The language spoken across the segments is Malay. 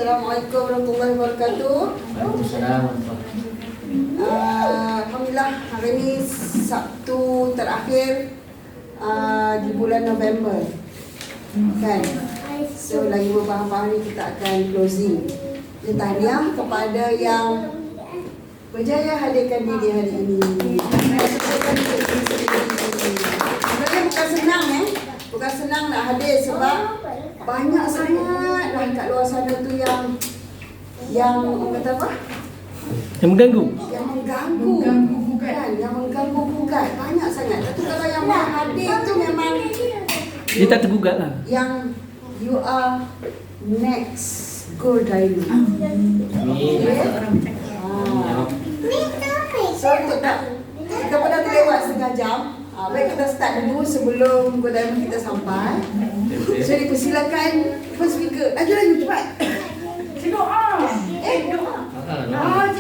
Assalamualaikum warahmatullahi wabarakatuh. Alhamdulillah, hari ini Sabtu terakhir di bulan November, kan? So lagi beberapa hari kita akan closing. Tahniah kepada yang berjaya hadirkan diri hari ini. Sebenarnya bukan senang bukan senang nak hadir sebab banyak sangat lah kat luar sana tu yang kata apa? Yang mengganggu. Yang mengganggu kan? Yang mengganggu gugat banyak sangat. Tapi kalau yang hadir tu memang Dia tak tergugat lah. yang you are next gold driver. So untuk tak kita pun dah terlewat setengah jam. Baik kita start dulu sebelum gold driver kita sampai. So dipersilakan first speaker. Laju cepat. Cikgu doa. Cikgu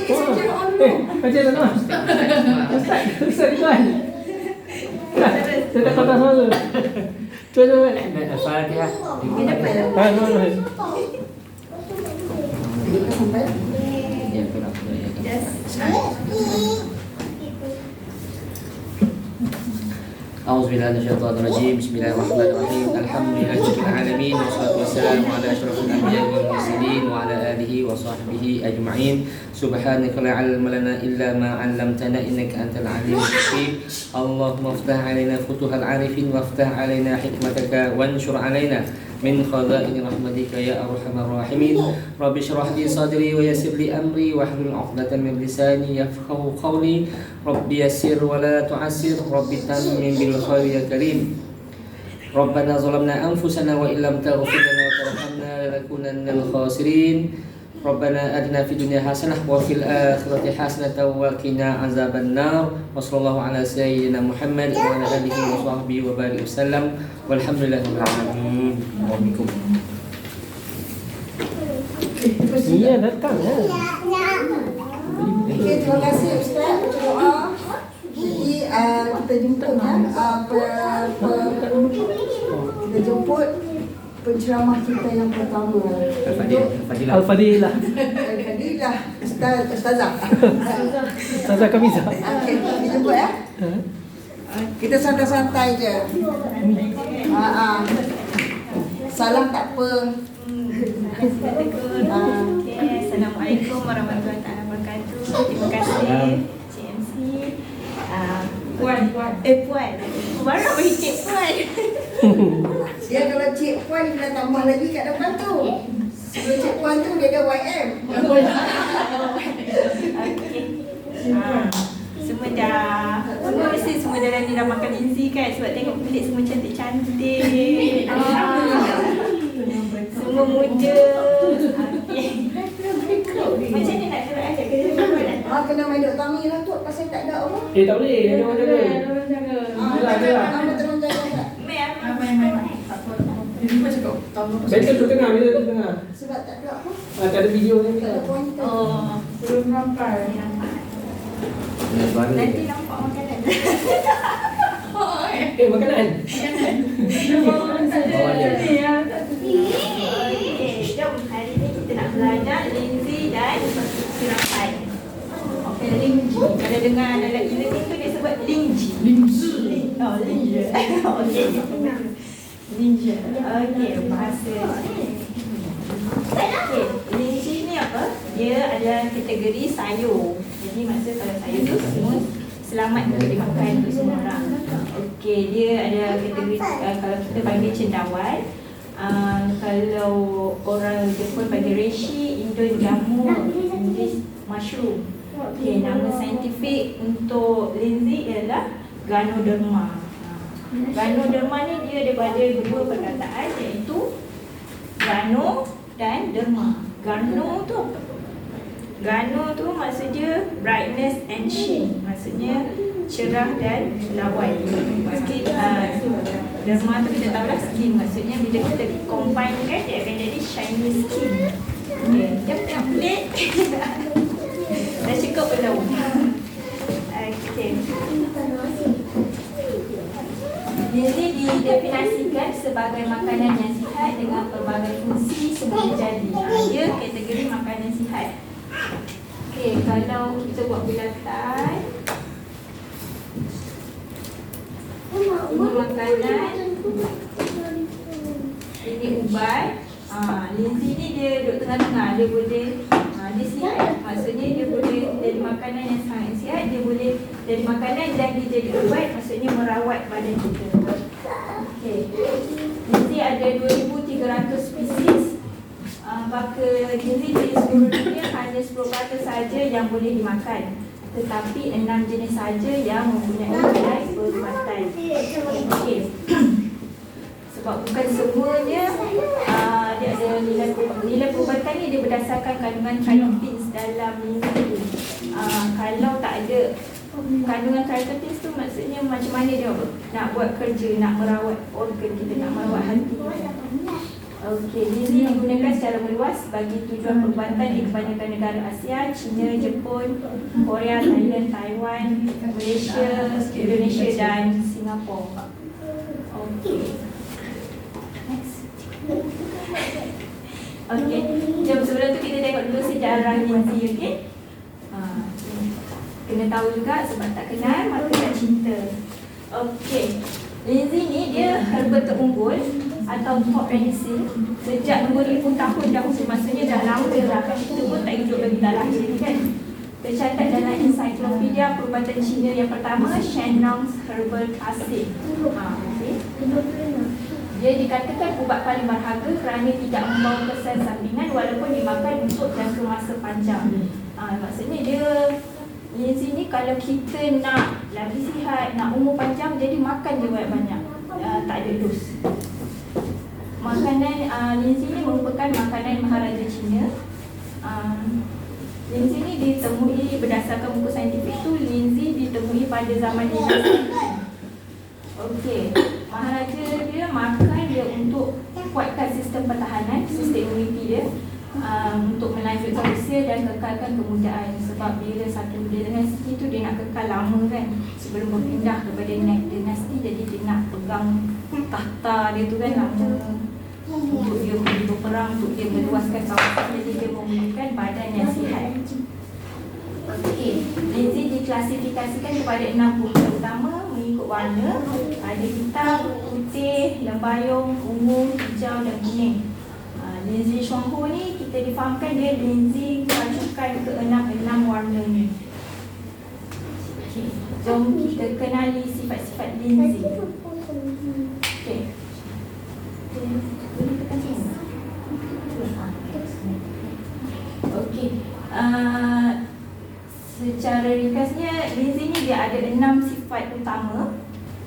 saya on dulu. Macam mana? Ustaz tuan. Saya tak patah suara. Cuba. Al-Fatihah. Kita sampai. Ya, kurang. أعوذ بالله من الشيطان الرجيم بسم الله الرحمن الرحيم الحمد لله رب العالمين والصلاة والسلام على أشرف الأنبياء والمرسلين وعلى آله وصحبه أجمعين سبحانك لا علم لنا إلا ما علمتنا إنك أنت العليم الحكيم اللهم افتح علينا فتوح العارفين وافتح علينا حكمتك وانشر علينا من خزائن رحمتك يا أرحم الراحمين رب اشرح لي صدري ويسر لي أمري واحلل عقدة من لساني يفقهوا قولي رب يسر ولا تعسر رب تمم بالخير يا كريم ربنا ظلمنا أنفسنا وإن لم تغفر لنا وترحمنا لنكونن من الخاسرين ربنا آتنا في الدنيا حسنة وفي الآخرة حسنة وقنا عذاب النار وصلى الله على سيدنا محمد وعلى آله وصحبه وبارك وسلم والحمد لله رب العالمين. Iya datang ya. Okey, terima kasih Ustaz untuk doa. Jadi kita jemput kita jemput penceramah kita yang pertama. Al-Fadilah. Alhamdulillah, Ustazah. Ustazah Kamiza. Okey, kita jemput ya. Kita santai-santai je. Salah tak apa. Assalamualaikum warahmatullahi wabarakatuh. Terima kasih CMC. Puan. Baru nak bagi cik Puan. Dia kalau Cik Puan dia nak tambah lagi kat depan tu. Sebelum Cik Puan tu dia ada YM. Semua mesti semua dalam ni dah makan easy kan. Sebab tengok kulit semua cantik-cantik. Semua muda. Macam ni nak gerak ajak kerja. Kena main duk tami lah tu pasal tak ada apa. Tak boleh. Dia orang jaga. Nama terus jaga tak? Betul tu tengah. Bila tu tengah. Sebab tak ada apa. Tak ada video ni. Tak ada pointer. Belum sampai. Nanti nampak makanan. Makanan. Jom hari ni kita nak belajar linzi dan sirapai. Okay, linzi. Kalau dengar dalam e-learning tu dia sebut linzi. Oh, linzi. Okay. Linzi. Okay, bahasa. Okay, linzi ni apa? Dia adalah kategori sayur. Jadi maksud kalau sayur tu semua selamat untuk dimakan untuk semua orang. Okey, dia ada kategori kalau kita panggil cendawan. Kalau orang Jepun panggil reishi, Indon jamu, English mushroom. Okey, nama saintifik untuk linzi ialah Ganoderma. Ganoderma ni dia daripada dua perkataan iaitu gano dan derma. Gano tu apa? Gano tu maksudnya brightness and sheen. Maksudnya cerah dan lawan. Skin, derma tu kita tahu lah skin. Maksudnya bila kita combine kan dia akan jadi shiny skin. Okay, jom tengok kulit. Dah cukup belum? Okay. Linzi didefinisikan sebagai makanan yang sihat dengan pelbagai fungsi sebelum jadi. Dia kategori Kalau kita buat bulatan, ini makanan, ini ubat. Linzi ni dia duduk tengah-tengah. Dia boleh dia sihat. Maksudnya dia boleh jadi makanan yang sangat sihat. Dia boleh jadi makanan dan dia jadi ubat. Maksudnya merawat badan kita. Okey. Linzi ada 2,300 spesies. Maka linzi di seluruh dunia hanya 10% saja yang boleh dimakan. Tetapi 6 jenis saja yang mempunyai nilai perubatan. Okey. Sebab bukan semuanya dia ada nilai perubatan ni dia berdasarkan kandungan triterpenes dalam linzi. Kalau tak ada kandungan triterpenes tu maksudnya macam mana dia nak buat kerja, nak merawat organ kita, nak merawat hati kita. Okey, linzi digunakan secara meluas bagi tujuan perubatan di kebanyakan negara Asia, China, Jepun, Korea, Thailand, Taiwan, Malaysia, Indonesia dan Singapura. Okey. Okey, jom sebelum tu kita tengok dulu sejarah linzi, okey? Kena tahu juga sebab tak kenal maka tak cinta. Okey, linzi ni dia herba terunggul atau top medicine sejak 2000 tahun dahulu. Maksudnya dah lama dah, kita pun tak hidup lagi dah lahir ni kan. Tercatat dalam ensiklopedia perubatan Cina yang pertama, Shennong's Herbal Classic. Okay. Dia dikatakan ubat paling berharga kerana tidak membawa kesan sampingan walaupun dimakan untuk jangka masa panjang. Maksudnya dia linzi ni kalau kita nak lagi sihat, nak umur panjang, jadi makan je banyak-banyak. Tak ada dos. Makanan linzi ni merupakan makanan Maharaja Cina. Linzi ni ditemui berdasarkan buku saintifik tu, linzi ditemui pada zaman dinasti. Okey, Maharaja dia makan dia untuk kuatkan sistem pertahanan, sistem imuniti dia, untuk melanjutkan usia dan kekalkan kemudaan. Sebab bila satu dinasti tu dia nak kekal lama kan, sebelum berpindah kepada dinasti, jadi dia nak pegang tahta dia tu kan lama. Untuk dia pergi berperang, untuk dia meluaskan kawasan, jadi dia memerlukan badan yang sihat. Okey, linzi diklasifikasikan kepada 6 punca utama mengikut warna. Ada hitam, putih, lembayung, ungu, hijau dan kuning. Linzi Shuanghu ni kita difahamkan dia linzi racukan ke-6 warna ni. Okey, jom kita kenali sifat-sifat linzi. Okey. Okey. Secara ringkasnya linzi ni dia ada 6 sifat utama.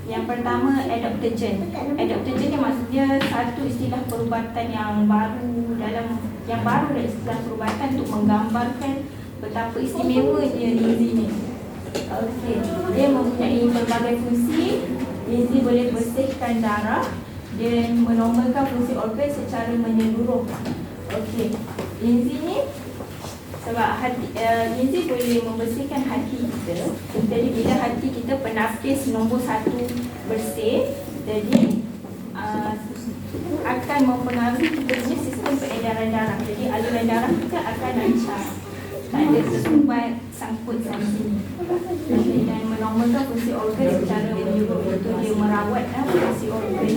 Yang pertama, adaptogen. Adaptogen ni maksudnya satu istilah perubatan yang baru dalam istilah perubatan untuk menggambarkan betapa istimewanya linzi ni. Okey, dia mempunyai berbagai fungsi. Linzi boleh bersihkan darah dan menormalkan fungsi organ secara menyeluruh. Okey, linzi ni sebab linzi boleh membersihkan hati kita. Jadi bila hati kita penafis nombor 1 bersih, jadi akan mempengaruhi kita punya sistem peredaran darah. Jadi aliran darah kita akan lancar, tak ada sumbat sangkut sana sini. Dan menormalkan fungsi organ secara menyeluruh, iaitu dia merawat fungsi organ.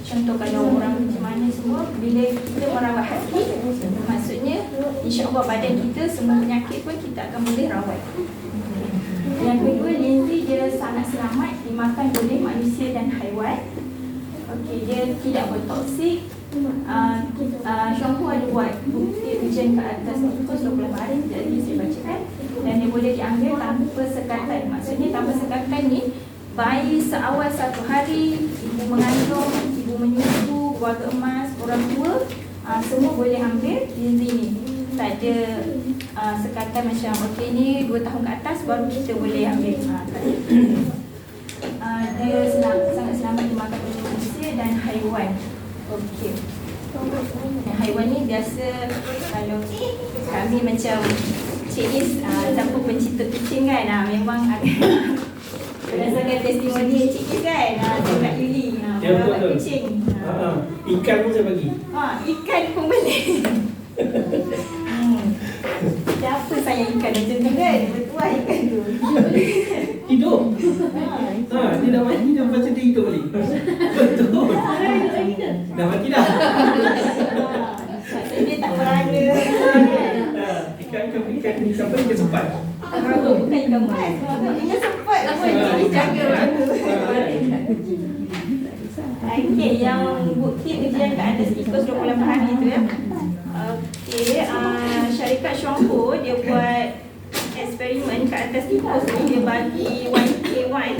Contoh kalau orang macam mana semua, bila kita merawat hati, maksudnya insya-Allah badan kita semua penyakit pun kita akan boleh rawat. Yang kedua, linzi dia sangat selamat dimakan oleh manusia dan haiwan. Okey, dia tidak bertoksik. Shuanghu ada buat bukti ujian ke atas muka 20 hari, jadi saya bacakan. Dan dia boleh diambil tanpa sekatan. Maksudnya tanpa sekatan ni, bayi seawal 1 hari, ibu mengandung, ibu menyusu, keluarga emas, orang tua, semua boleh ambil linzi ni. Tak ada sekatan macam okey ni 2 tahun ke atas baru kita boleh ambil. Dia sangat selamat dimakan oleh manusia dan haiwan. Okey. Haiwan ni biasa kalau kami macam Cik Is, siapa pencipta kucing kan, memang berdasarkan testimoni Cik Is kan, dekat Yuli, merawat kucing. Ikan pun saya bagi. Ikan pun boleh. Siapa saya yang ikan macam tu kan. Bertuah ikan tu. Hidup. Dia dah mati dah macam dia hidup balik. Betul. Dah mati dah. Maksudnya dia tak berada. Ikan ni siapa ikan sempat. Bukan ikan mas. Dia sempat. Dia jaga berada. Okey, yang bukti ujian kat atas tikus 28 hari tu ya. Okey, syarikat Shonghu dia buat eksperimen kat atas tikus ni. Dia bagi 1K1.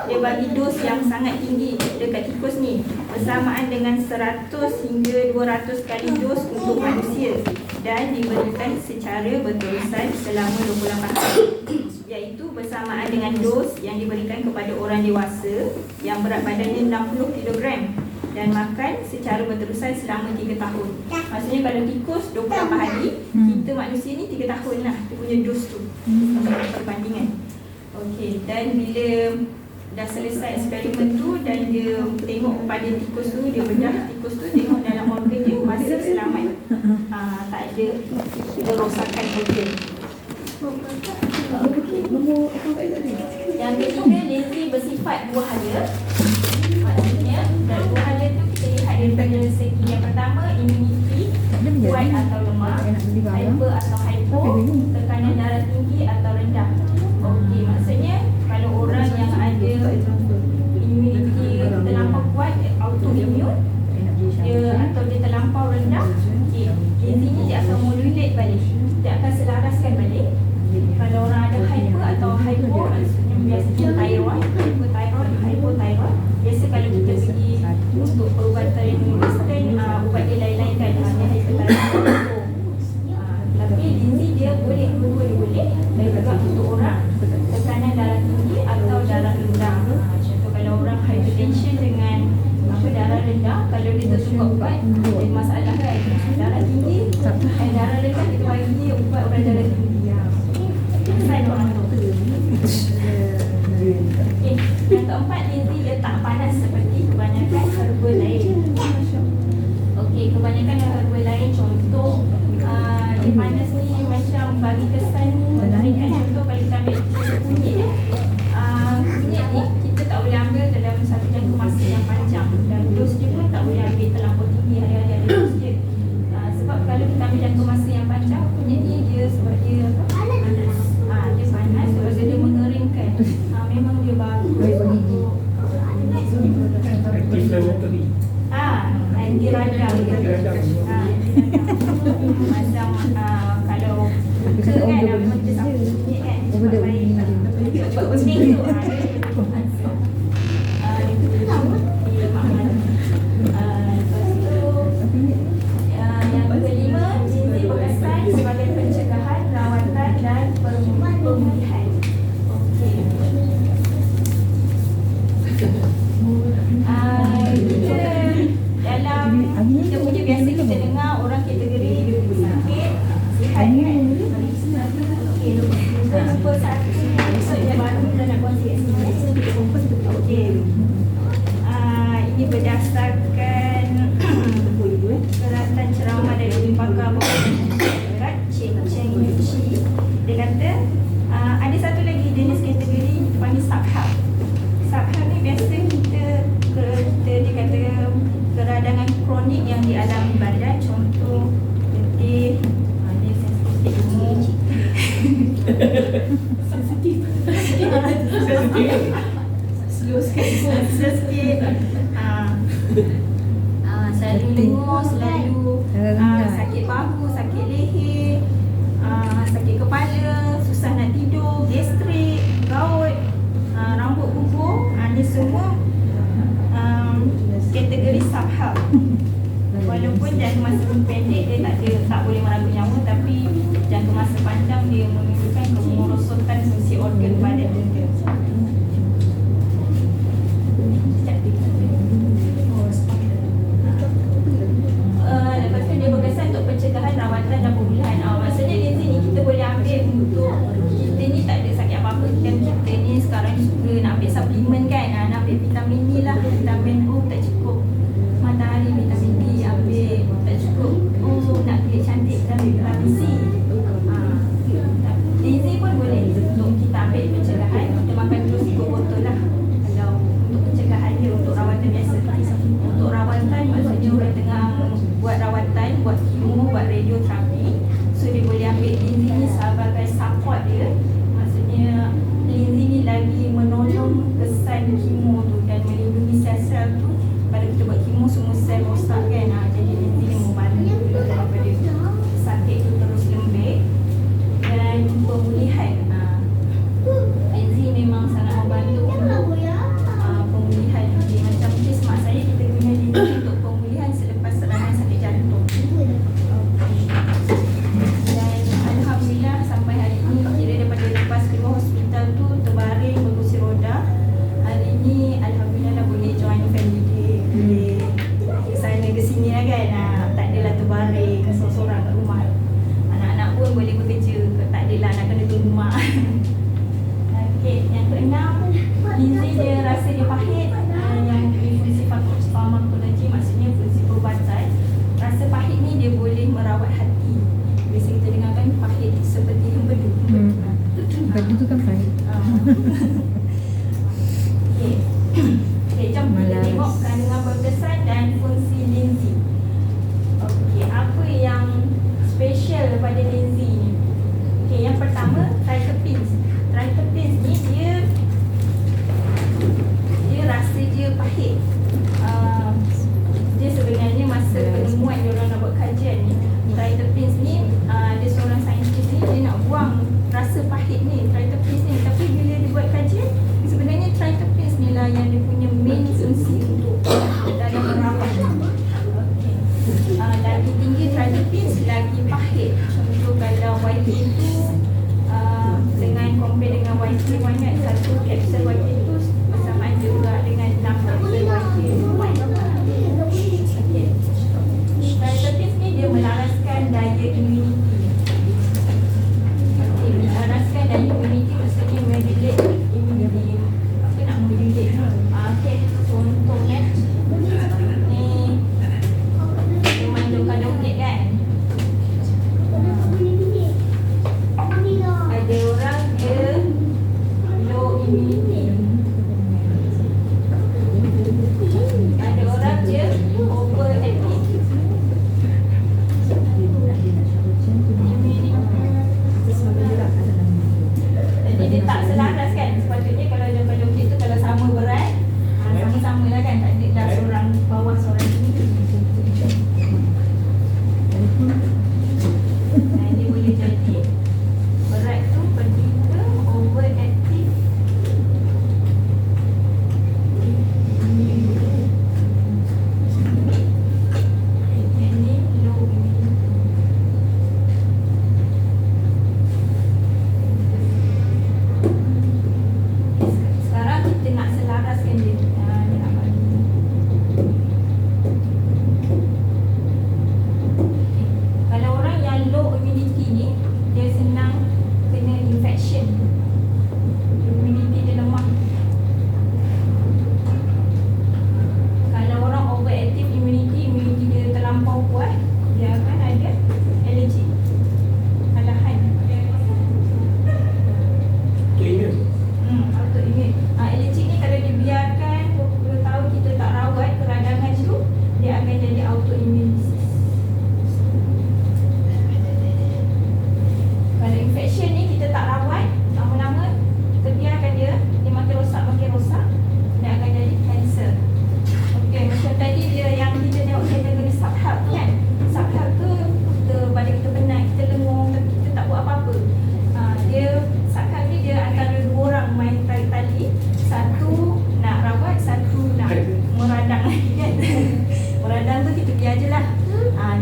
Dia bagi dos yang sangat tinggi dekat tikus ni, bersamaan dengan 100 hingga 200 kali dos untuk manusia, dan diberikan secara berterusan selama 28 hari, iaitu bersamaan dengan dos yang diberikan kepada orang dewasa yang berat badannya 60 kg dan makan secara berterusan selama 3 tahun. Maksudnya kalau tikus 28 hari, kita manusia ni 3 tahun lah dia punya dos tu. Perbandingan. Okey, dan bila dah selesai eksperimen tu dan dia tengok pada tikus tu, dia bedah tikus tu, tengok dalam organ dia masih selamat. Tak ada kerosakan organ. Yang ketiga, lesi bersifat dua hala. Maksudnya dari dua hala tu kita lihat daripada segi yang pertama, immunity, kuat atau lemah, hyper atau hypo, tekanan darah tinggi atau rendah. Okey, maksudnya kalau orang yang ada immunity terlampau kuat, autoimmune, dia atau dia terlampau rendah, okey, lesinya dia akan modulate balik, dia akan selaraskan balik. Kalau orang ada hyper atau hypo, maksudnya biasanya thyroid, hypothyroid, hypothyroid. Biasa kalau kita pergi untuk perubatan western, ubat dia lain-lain kan, hanya hypothyroid. Tapi Lindsay dia boleh, dua-dua dia boleh. Dan juga untuk orang tekanan darah tinggi atau darah rendah. Contoh kalau orang hypertension dengan darah rendah, kalau dia tersuka ubat, ada masalah kan. Darah tinggi dan darah rendah, kita bagi dia ubat orang darah tinggi. Saya orang tu. Okay. Yang keempat, Lindsay dia tak panas seperti kebanyakan herba lain. Okey, kebanyakan herba lain, contoh dia panas ni macam bagi kesan memberikan contoh kalau kita ambil kunyit kunyit ni kita tak boleh ambil dalam satu jangka masa yang panjang, dan dos dia pun tak boleh ambil terlampau tinggi, hari-hari ada dos dia. Sebab kalau kita ambil jangka masa yang panjang, kunyit ni dia sebab dia panas, dia panas sebab dia mengeringkan. Memang dia bagus untuk Anti-inflammatory. anti radang. Macam kalau buka kan, memang kita tak kunyit kan, sebab baik sebab bening tu yang kelima, Lindsay berkesan sebagai pencegahan, rawatan dan pemulihan. Okey. Kita dalam kita punya biasa kita dengar orang kategori sakit, sihat kan. Okey, kita jumpa satu episod yang baru kita nak kongsi kat sini. Okey. Ini berdasarkan keratan ceramah dari pakar berat Cheng Yuchi. Dia kata ada satu lagi jenis kategori kita panggil subhub. Subhub ni biasa dia kata keradangan kronik yang dialami badan, contoh letih, dia sensitif gemuk, sensitif slow sikit, selalu lengur, selalu sakit bahu, sakit leher, sakit kepala, susah nak tidur, gastrik, gout, rambut gugur. Ini semua kategori subhub. Walaupun jangka masa pendek dia tak boleh merangkul nyawa, tapi jangka masa panjang dia menunjukkan kemerosotan fungsi organ badan dia. Lepas tu dia berkesan untuk pencegahan, rawatan dan pemulihan. Maksudnya Lindsay ni kita boleh ambil untuk kita ni tak ada sakit apa-apa, kita ni sekarang suka nak ambil suplemen kan, nak ambil vitamin ni lah, vitamin O tak cukup, matahari vitamin D ambil tak cukup, nak radioterapi. So dia boleh ambil linzi ni sebagai support dia. Maksudnya linzi ni lagi menolong kesan kemo tu dan melindungi sel-sel tu. Pada kita buat kemo semua sel rosak kan. Jadi linzi ni membantu daripada sakit tu terus lembik. Dan pemulihan, linzi memang sangat membantu untuk pemulihan. Okay, macam kes mak saya, kita guna linzi untuk pemulihan selepas serangan sakit jantung. Dan alhamdulillah sampai hari ini, kira daripada lepas keluar hospital tu terbaring berkursi roda, hari ni alhamdulillah dah boleh join family day, boleh ke sana ke sini lah kan. Tak adalah terbaring seorang-seorang kat rumah. Anak-anak pun boleh bekerja, tak adalah nak kena tunggu mak. Okey, yang keenam, linzi dia rasa dia pahit, yang fungsi farmakologi, maksudnya fungsi perubatan. Rasa pahit ni dia boleh merawat hati. Biasa kita dengarkan pahit seperti empedu. Empedu tu kan pahit. Okey. Okey, jom kita tengok kandungan berkesan dan fungsi linzi. Okey, apa yang special pada linzi ni? Okey, yang pertama, triterpenes. Triterpenes ni dia rasa dia pahit. Dia sebenarnya masa penemuan dia orang nak buat kajian ni, triterpenes ni dia seorang saintis ni dia nak buang rasa pahit ni, triterpenes ni. Tapi bila dia buat kajian, sebenarnya triterpenes ni lah yang dia punya main fungsi untuk dalam merawat. Okey. Lagi tinggi triterpenes, lagi pahit. Contoh kalau YK tu dengan compare dengan YK banyak, satu kapsul YK tu bersamaan juga dengan 6 kapsul YK. Okey. Triterpenes ni dia melaraskan daya imuniti. Okey, melaraskan daya imuniti maksudnya modulate imuniti. Apa nak modulate? Okey, contohnya ni memang dokar-dokar kan. Ada orang dia low immunity, ada orang dia overactive immunity. Jadi dia tak selaras kan. Sepatutnya kalau dokar-dokar tu kalau sama berat, sama-sama lah kan. Tak ada dah seorang bawah seorang tinggi. Dia boleh jadi berat tu pergi ke overactive yang ni low immunity. Sekarang kita nak selaraskan dia. Dia nak bagi. Kalau orang yang low immunity ni, dia senang kena infection. Immunity dia lemah. Kalau orang overactive immunity, immunity dia terlampau kuat, dia akan ada allergy. Alahan. Autoimmune. Autoimmune. Allergy ni kalau dibiarkan 20 tahun kita tak rawat peradangan tu, dia akan jadi autoimmune disease. Kalau infection ni kita tak rawat, lama-lama kita biarkan dia makin rosak, dia akan jadi kanser. Okey, macam tadi dia yang kita tengok kategori subhealth kan. Subhealth tu badan kita penat, kita lengung, tapi kita tak buat apa-apa. Dia subhealth ni dia antara dua orang main tarik tali, satu nak rawat, satu nak meradang kan. Meradang tu kita biar je lah.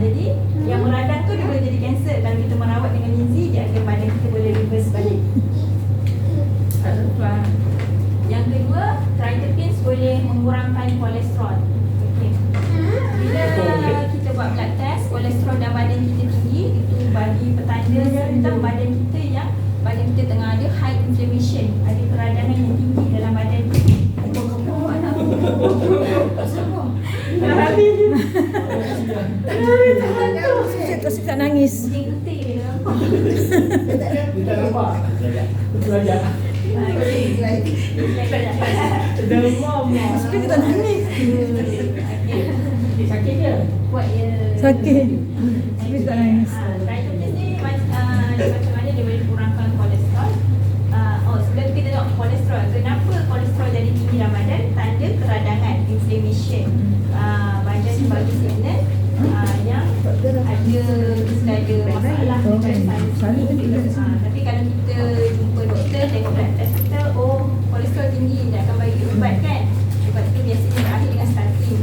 Jadi yang meradang tu dia boleh jadi kanser. Kalau kita merawat dengan linzi, dia akan badan kita boleh reverse balik. Yang kedua, triterpenes boleh mengurangkan kolesterol. Okey. Bila kita buat blood test, kolesterol dalam badan kita tinggi, itu bagi petanda tentang badan kita tengah ada high inflammation, ada peradangan yang tinggi dalam badan kita. Saya tak nangis. Kucing putih dia. Dia tak nampak. Betul aja. Demam. Saya tak nangis. Sakit ke? Buat dia. Sakit. Saya tak nangis. sudah ada masalah dengan saraf. Tapi kalau kita jumpa doktor, tengok blood test kita, oh kolesterol tinggi, dia akan bagi ubat kan. Ubat tu biasanya berakhir dengan statin.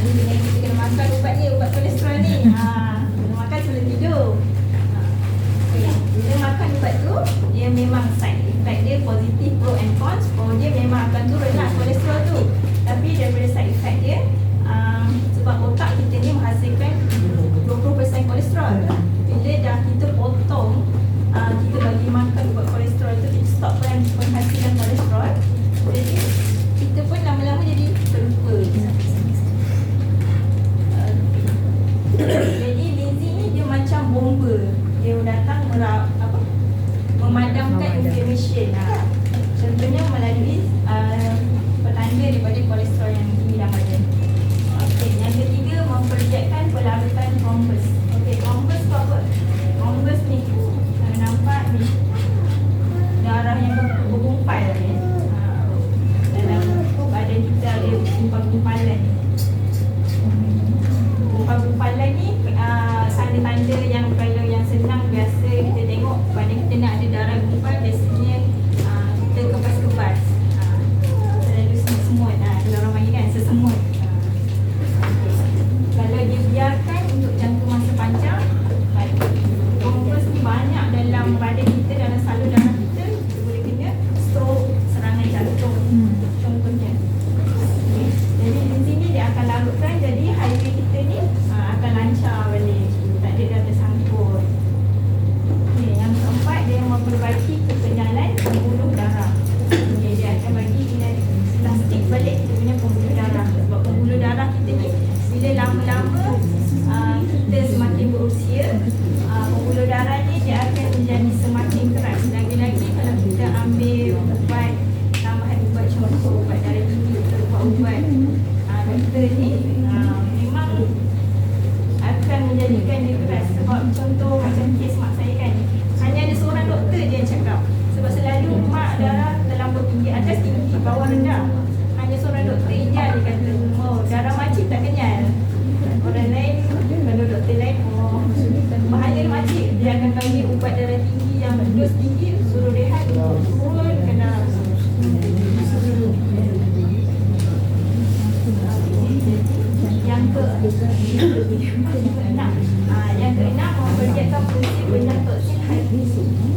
Ni dengan kita kena makan ubat ni, ubat kolesterol ni. Kena makan sebelum tidur. Bila makan ubat tu, dia memang side effect dia positif, pro and cons. Pro dia memang akan turun lah kolesterol tu. Tapi daripada side effect dia, sebab otak kita ni menghasilkan 20% kolesterol. Bila dah kita potong, kita bagi makan ubat kolesterol tu, kita stopkan penghasilan kolesterol. Jadi kita pun lama-lama jadi terlupa. Jadi Lindsay ni dia macam bomba. Dia datang memadamkan inflammation. Contohnya melalui petanda daripada kolesterol yang tinggi dalam badan. Okey, yang ketiga memperlihatkan pelarutan thrombus. Okey, thrombus tu apa? Thrombus ni nampak ni darah yang bergumpal ni. Dalam badan kita ada gumpal-gumpalan ni. Gumpal-gumpalan ni tanda-tanda yang kalau yang senang biasa kita tengok badan kita nak ada darah gumpal, biasanya kita kepas-kepas. Selalu semut-semut, kalau orang panggil kan sesemut. Kalau dia biarkan untuk jangka masa panjang, thrombus ni banyak dalam badan kita, dalam salur darah kita, kita boleh kena stroke, serangan jantung contohnya. Jadi di sini dia akan larutkan, jadi highway kita ni akan lancar balik, tak ada dah tersangkut. Yang keempat, dia memperbaiki kekenyalan pembuluh darah. Dia akan bagi elastik balik kita punya pembuluh darah. Sebab pembuluh darah kita ni bila lama-lama kita semakin berusia, pembuluh darah ni dia akan menjadi semakin keras. Lagi-lagi kalau kita ambil ubat, tambahan ubat contoh ubat darah tinggi, ubat doktor ni memang akan menjadikan dia keras. Sebab contoh macam kes mak saya kan, hanya ada seorang doktor je yang cakap. Sebab selalu mak darah terlampau tinggi, atas tinggi, bawah rendah. Hanya seorang doktor Ijaz dia kata, oh darah makcik tak kenyal. Orang lain, kalau doktor lain, oh bahaya makcik, dia akan bagi ubat darah tinggi yang dos tinggi, suruh rehat, turun ke darah. Yang keenam memperlihatkan fungsi bedah toksin hati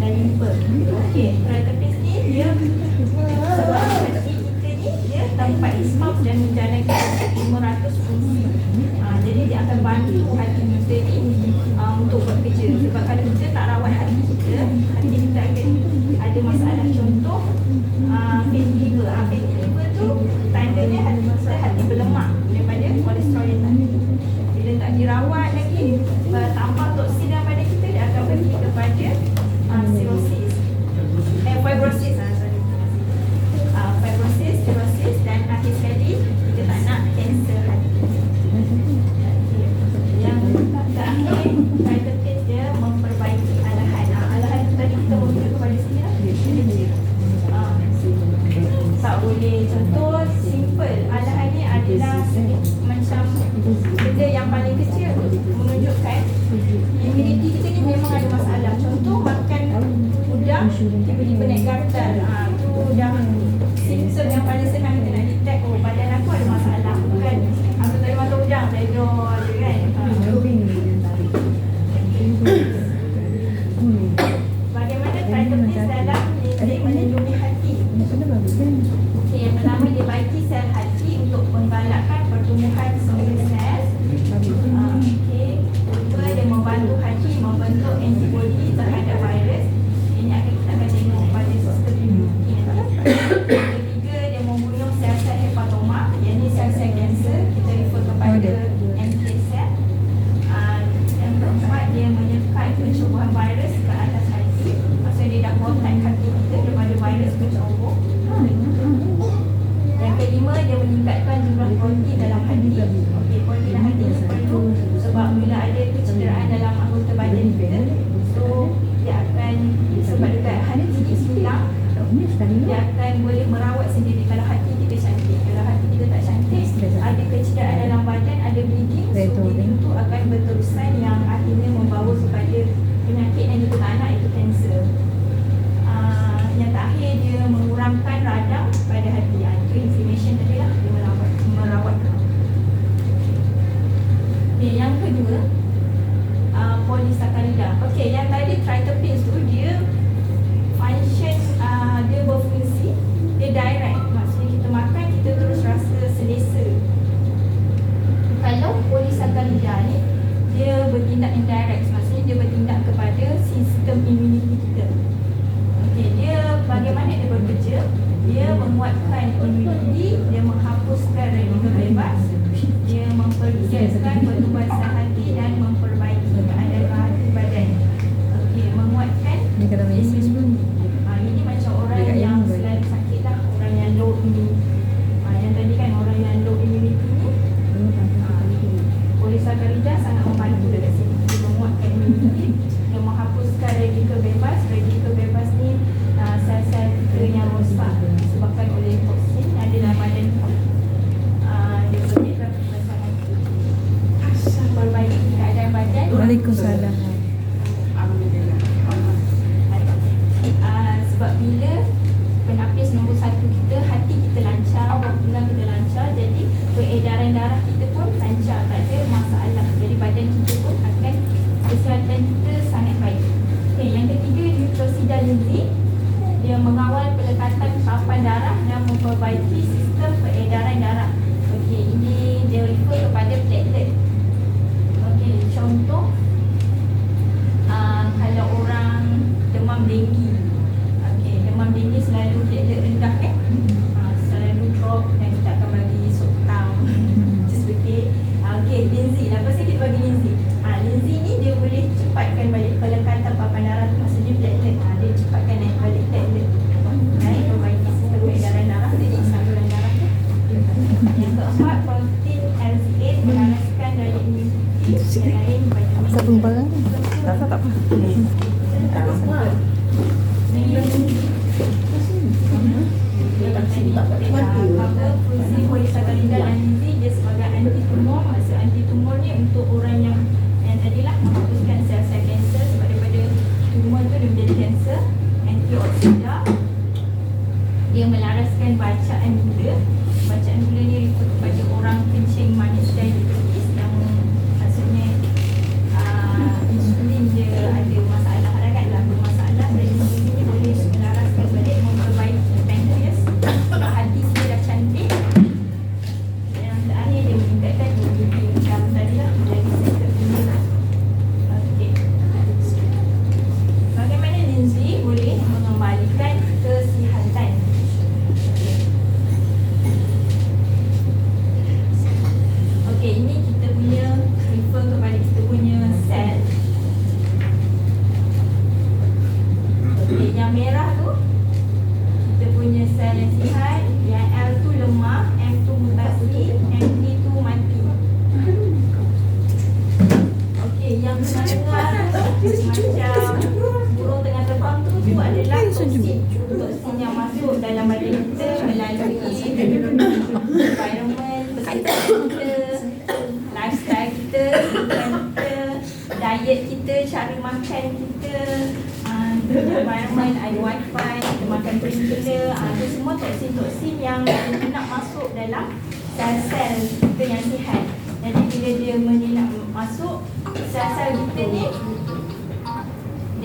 dan limpa. Okey, Protectis ni dia sebab hati kita ni dia tempat ismaf dan menjalankan 500 fungsi. Jadi dia akan bantu hati kita ni untuk buat kerja. Sebab kalau kita tak rawat hati kita akan ada masalah. Contoh fatty liver. Fatty liver tu tandanya hati berlemak daripada kolesterol yang tadi. Bila tak dirawat lagi, tambah toksin dalam badan kita, dia akan pergi kepada cirrhosis, fibrosis, fibrosis, cirrhosis, dan akhir sekali kita tak nak kanser hati. Yang terakhir, Protectis dia memperbaiki alahan. Alahan tu tadi kita merujuk kepada sini lah, kecil. Tak boleh, contoh simple, alahan ni adalah macam benda yang paling kecil menunjukkan immunity kita ni memang ada masalah. Contoh makan udang, tiba-tiba naik gatal, tu dah simptom yang paling senang kita nak detect, oh badan aku ada masalah. Bukan aku tadi makan udang, redor je kan. Bagaimana Protectis dalam melindungi hati? Okay, yang pertama dia baiki sel hati untuk menggalakkan pertumbuhan semula sel. Okay, kedua dia membantu hati membentuk antibody terhadap virus. Ini kita akan tengok pada sistem Dia menguatkan imuniti, dia menghapuskan radikal bebas, dia mempergiatkan pertumbuhan sel hati dan memperbaiki keadaan hati badan. Okey, menguatkan Ni kalau mesis pun. ini macam orang yang selalu sakit lah, orang yang low immunity. Yang tadi kan orang yang low immunity ni, polisakarida sangat membantu dekat sini. Dia menguatkan imuniti, dia menghapuskan radikal bebas. Radikal bebas ni sel-sel kita yang rosak disebabkan oleh toksin yang ada dalam badan kita. Dia bergerak pertumbuhan hati, memperbaiki keadaan badan. Waalaikumsalam. Sebab bila penapis nombor 1 kita, hati kita lancar, berpulang kita lancar, jadi peredaran darah kita pun lancar, tak ada masalah. Jadi badan kita pun akan, kesihatan kita sangat baik. Okay, yang ketiga, Neutrosida Linzi. Dia mengawal pelekatan papan darah dan memperbaiki sistem peredaran darah. Okey, ini dia refer kepada platelet. Okey, contoh kalau orang demam denggi. Okey, demam denggi selalu platelet rendah kan? Selalu drop dan kita akan bagi soktam. Just okay. Okey, linzi. Lepas ni kita bagi linzi. Linzi ni dia boleh cepatkan balik pelekatan papan darah tu, maksudnya platelet. Dia cepatkan naik balik platelet. Naik perbaiki sistem peredaran darah, jadi saluran darah tu. Yang keempat, protein L8 melaraskan daya imuniti yang lain banyak. Satu barang. Tak apa. Fungsi polisakarida dan linzi dia sebagai anti-tumor. Maksud anti-tumor ni untuk orang yang tadilah menghapuskan sel-sel kanser, sebab daripada tumor tu dia menjadi kanser. Antioksida, dia melaraskan bacaan gula. Bacaan gula ni refer kepada orang kencing manis diabetes, yang maksudnya insulin dia ada masalah lah kan, dah bermasalah. Dan insulin ni boleh melaraskan balik, memperbaiki pankreas. Sebab hati dia dah cantik. Dan yang terakhir, dia meningkatkan imuniti macam tadi lah, menjadi sistem imun. Okey, bagaimana linzi boleh mengembalikan kesihatan? Okey, ini kita punya refer kepada kita punya sel. Okey, yang merah tu kita punya sel yang sihat, yang L tu lemah, M tu mutasi, MT tu mati. Okey, yang tengah macam burung tengah terbang tu adalah toksin. Toksin yang masuk dalam badan kita melalui environment, persekitaran kita, lifestyle kita, makan kita, diet kita, cara makan kita, environment, ada wifi, kita makan painkiller, itu semua toksin-toksin yang nak masuk dalam sel-sel kita yang sihat. Jadi bila dia menyenak masuk, sel-sel kita ni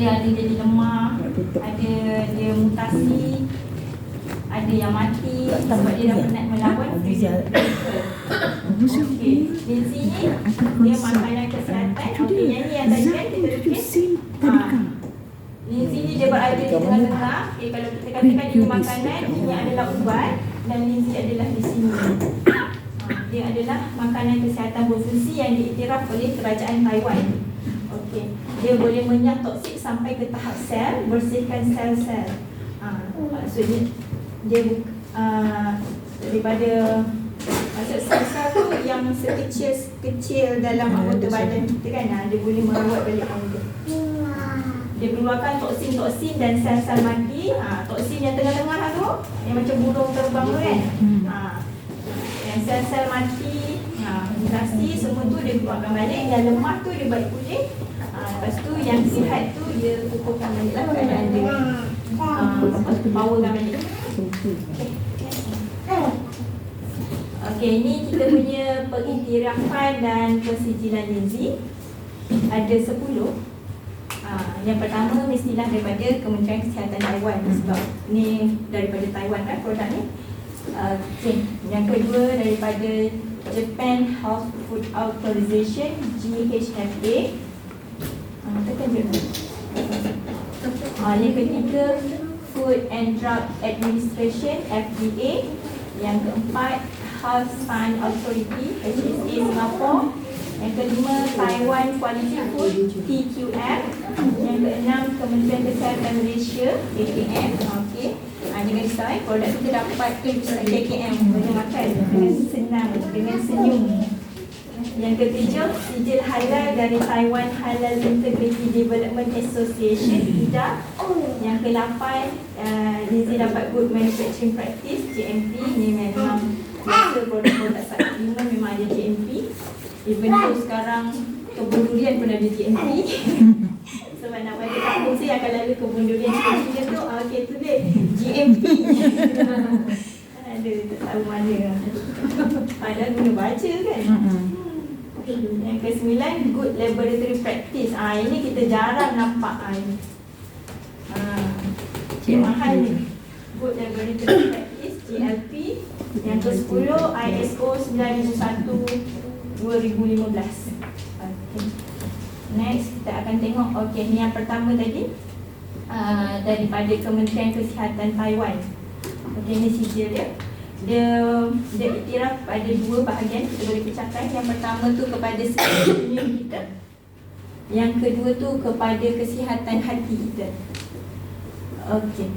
dia ada jadi lemah, ada dia mutasi, ada yang mati sebab dia dah penat melawan virus. Okey, linzi ni dia makanan kesihatan. Okey, yang ni yang tadi kan kita tulis. Linzi ni dia berada di tengah-tengah. Okey, kalau kita katakan ini makanan, ini adalah ubat, dan linzi adalah di sini. Dia adalah makanan kesihatan berfungsi yang diiktiraf oleh kerajaan Taiwan. Okey, dia boleh menyah toksik sampai ke tahap sel, bersihkan sel-sel. Maksudnya dia daripada maksud sel-sel tu yang sekecil dalam anggota badan kita kan, dia boleh merawat balik anggota. Dia keluarkan toksin-toksin dan sel-sel mati. Toksin yang tengah-tengah tu, yang macam burung terbang tu kan, yang sel-sel mati, mutasi, semua tu dia keluarkan balik. Yang lemah tu dia balik pulih. Lepas tu yang sihat tu dia kukuhkan balik lah keadaan dia, powerkan balik. Okey, ini kita punya pengiktirafan dan persijilan linzi. Ada 10. Yang pertama mestilah daripada Kementerian Kesihatan Taiwan, sebab ni daripada Taiwan kan produk ni. Okey, yang kedua daripada Japan Health Food Authorization, GHFA. Tekan je. Yang ketiga Food and Drug Administration (FDA). Yang keempat, Health Science Authority (HSA) Singapore. Yang kelima, Taiwan Quality Food (TQF). Yang keenam, Kementerian Kesihatan Malaysia (KKM). Okey. Jangan risau produk kita dapat KKM boleh makan dengan senang, dengan senyum. Yang ketujuh, sijil halal dari Taiwan Halal Integrity Development Association (TIDA). Yang ke-8, Lizzie dapat Good Manufacturing Practice GMP. Ini memang biasa produk-produk supplement memang ada GMP. Even though sekarang kebun durian pun ada GMP. Sebab nak balik kampung saya akan lalu kebun durian dia tu, okey tu dia GMP. Ada tak tahu mana. Padahal guna baca kan. Yang ke-9, Good Laboratory Practice. Ini kita jarang nampak mahal ni. Good Laboratory Practice GLP. Yang ke-10, ISO 9001/2015. Okay. Next kita akan tengok. Okey, ni yang pertama tadi daripada Kementerian Kesihatan Taiwan. Okey, ni sijil dia. Dia iktiraf pada dua bahagian, kita boleh pecahkan. Yang pertama tu kepada sistem imun kita. Yang kedua tu kepada kesihatan hati kita. Okey.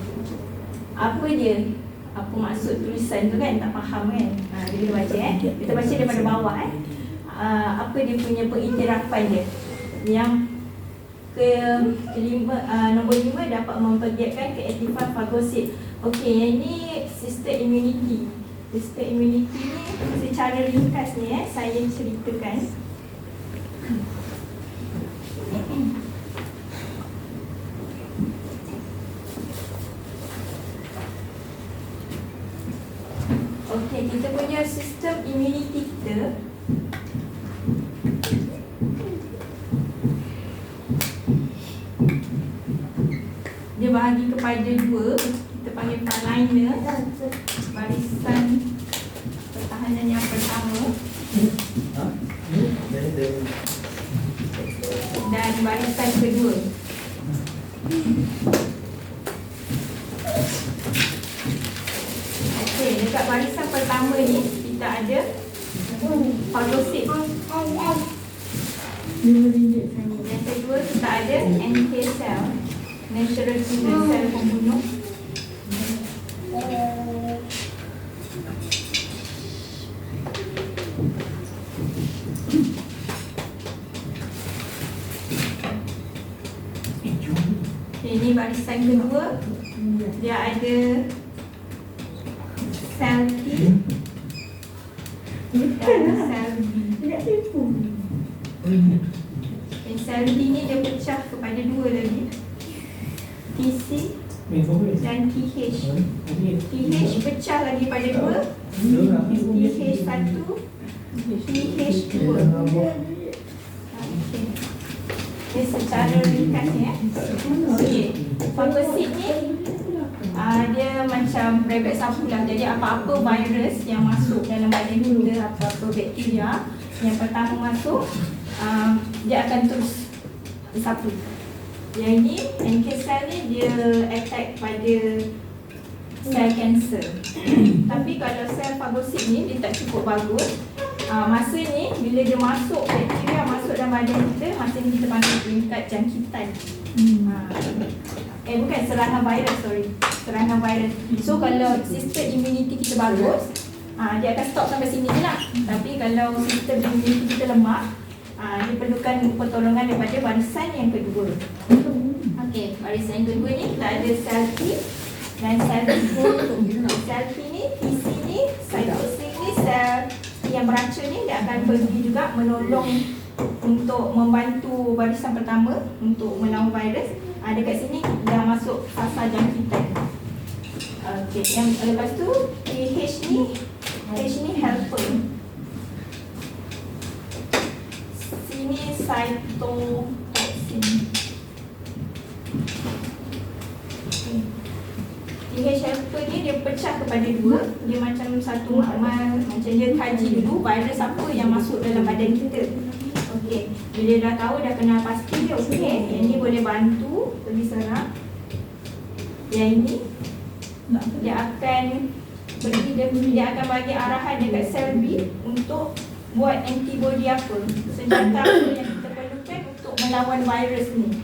Apa dia? Apa maksud tulisan tu kan? Tak faham kan? Kita baca Kita baca daripada bawah apa dia punya pengiktirafan dia. Yang nombor 5 dapat mempergiatkan keaktifan fagosit. Okey, yang ni sistem immunity. Sistem immunity ni secara ringkas ni saya ceritakan. Okey, kita punya sistem immunity kita dia bahagi kepada dua. Kita panggil frontliner, barisan pertahanan yang pertama, dan barisan kedua. Okey, dekat barisan pertama ni kita ada fagosit. Yang kedua kita ada NK cell, natural killer cell pembunuh. Ini barisan kedua, dia ada sel T dan sel B. Sel T ni dia pecah kepada dua lagi, TC dan TH. TH pecah lagi pada dua, TH1, TH2. Okey. Ini secara ringkasnya. Okey. Fagosit ni dia macam rabbit sapu lah. Jadi apa-apa virus yang masuk dalam badan kita, apa-apa bakteria yang pertama masuk, dia akan terus disapu. Yang ni, NK cell ni dia attack pada sel kanser. Tapi kalau sel fagosit ni dia tak cukup bagus. Masa ni bila dia masuk, bakteria masuk dalam badan kita, masa ni kita panggil peringkat jangkitan. Bukan serangan virus, serangan virus. So kalau sistem immunity kita bagus, dia akan stop sampai sini je lah. Tapi kalau sistem immunity kita lemah, dia perlukan pertolongan daripada barisan yang kedua. Okey, barisan yang kedua ni kita ada sel T dan sel T2. Sel T ni, TC ni, cytosin ni, sel yang beracun ni dia akan pergi juga menolong untuk membantu barisan pertama untuk melawan virus. Dekat sini dah masuk fasa jangkitan. Okey, yang lepas tu TH ni, H ni helper. Sini cytotoxin. TH helper ni dia pecah kepada dua. Dia macam satu makmal, macam dia kaji dulu virus apa yang masuk dalam badan kita. Okey, bila dah tahu, dah kenal pasti dia okey, yang ni boleh bantu pergi serang. Yang ini dia akan dia akan bagi arahan dekat sel B untuk buat antibody apa, senjata apa yang kita perlukan untuk melawan virus ni.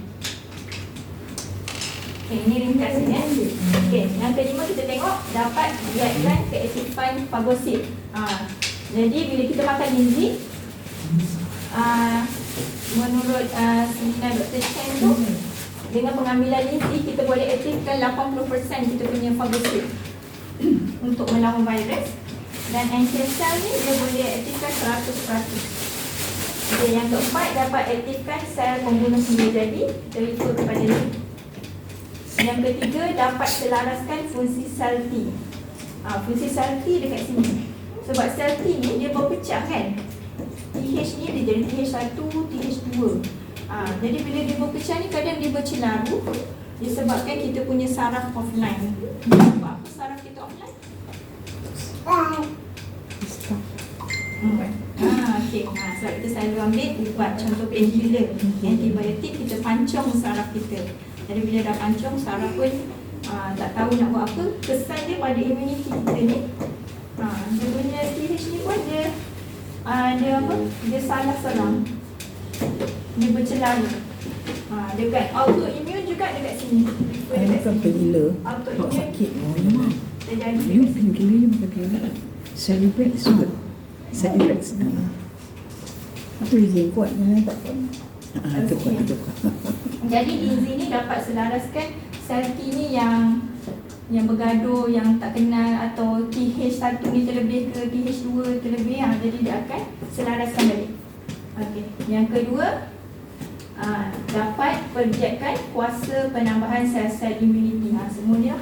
Okay, ini ringkasnya. Okay, yang kelima kita tengok dapat biarkan keaktifan fagosit. Jadi bila kita makan gizi, menurut seminar Dr. Chen tu, dengan pengambilan gizi kita boleh aktifkan 80% kita punya fagosit untuk melawan virus. Dan NK cell ni dia boleh aktifkan 100%. Okay, yang keempat dapat aktifkan sel pembunuh sendiri jadi, kita ikut kepada ni. Yang ketiga dapat selaraskan fungsi sel T. Fungsi sel T dekat sini. Sebab sel T ni dia berpecah kan. TH ni dia jadi TH1, TH2. Jadi bila dia berpecah ni kadang dia bercelaru disebabkan kita punya saraf offline. Apa saraf kita offline? Okey. Sebab kita selalu ambil ubat, contoh painkiller, antibiotik, kita pancung saraf kita. Jadi bila dah pancung, saraf pun tak tahu nak buat apa. Kesan dia pada immunity kita ni, dia punya TH ni pun dia apa? Dia salah serang. Dia bercelaru. Dekat autoimmune juga dekat sini. Bukan painkiller. Autoimmune Sakit. Memang. terjadi. You painkiller, you makan painkiller. Celebrate juga. Celebrate. Itu izin kuat. Tak kuat. Itu kuat. Jadi gizi ni dapat selaraskan sel T ni yang bergaduh, yang tak kenal, atau TH1 ni terlebih ke TH2 terlebih, jadi dia akan selaraskan balik. Okey. Yang kedua, dapat pergiatkan kuasa penambahan sel-sel immunity. Semua dia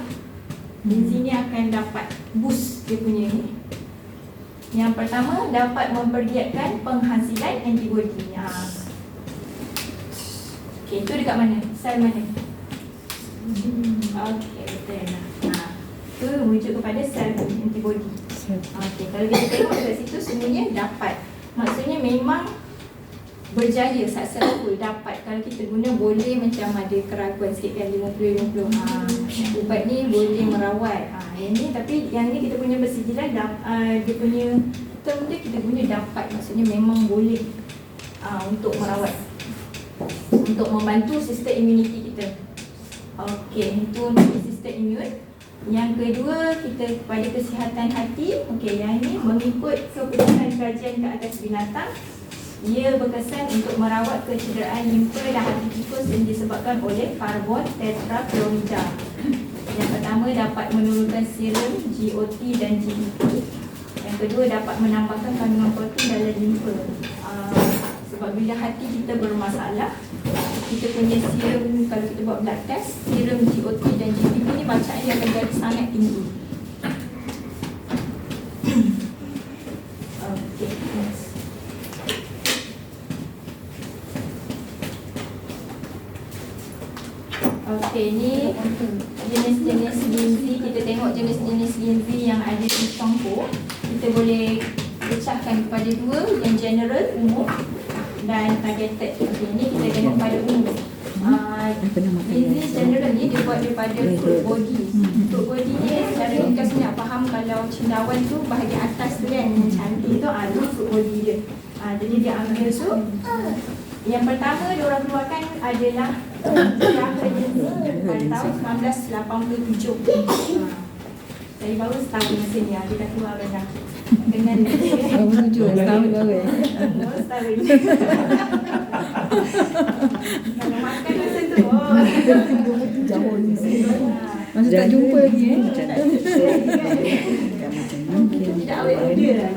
gizi ni akan dapat boost dia punya ni. Yang pertama, dapat mempergiatkan penghasilan antibody. Okey, itu dekat mana? Sel mana? Okey, betul. Itu merujuk kepada sel antibody. Okey, kalau kita tengok dekat situ semuanya dapat. Maksudnya memang berjaya, successful, dapat. Kalau kita guna boleh macam ada keraguan sikit kan, 50-50. Ubat ni boleh merawat. Yang ni, tapi yang ni kita punya bersijilan dia punya term dia kita guna dapat. Maksudnya memang boleh untuk merawat, untuk membantu sistem immunity kita. Okey, itu untuk sistem imun. Yang kedua, kita kepada kesihatan hati. Okey, yang ini mengikut keputusan kajian ke atas binatang, ia berkesan untuk merawat kecederaan limfa dan hati tikus yang disebabkan oleh karbon tetrachlorida. Yang pertama, dapat menurunkan serum GOT dan GDP. Yang kedua, dapat menambahkan kandungan protein dalam limfa. Sebab bila hati kita bermasalah, kita punya serum, kalau kita buat blood test, serum GOT dan GDP ni bacaannya akan jadi sangat tinggi. Okey, next. Okey, ni jenis-jenis gizi. Kita tengok jenis-jenis gizi yang ada di Songpo. Kita boleh pecahkan kepada dua, yang general, umum, dan targeted. Okey, ni kita tengok pada umum. Gizi general ni dia buat daripada fruit body. Fruit body ni secara ringkas nak faham, kalau cendawan tu bahagian atas tu kan yang cantik tu, tu fruit body dia. Jadi dia ambil tu. Yang pertama diorang keluarkan adalah pada tahun 1987. Saya baru setahun masa ni, dia dah keluar dah. Dengan Setahun baru baru setahun. Kalau makan masa tu, jauh ni. Masa tak jumpa lagi tidak awet muda lah.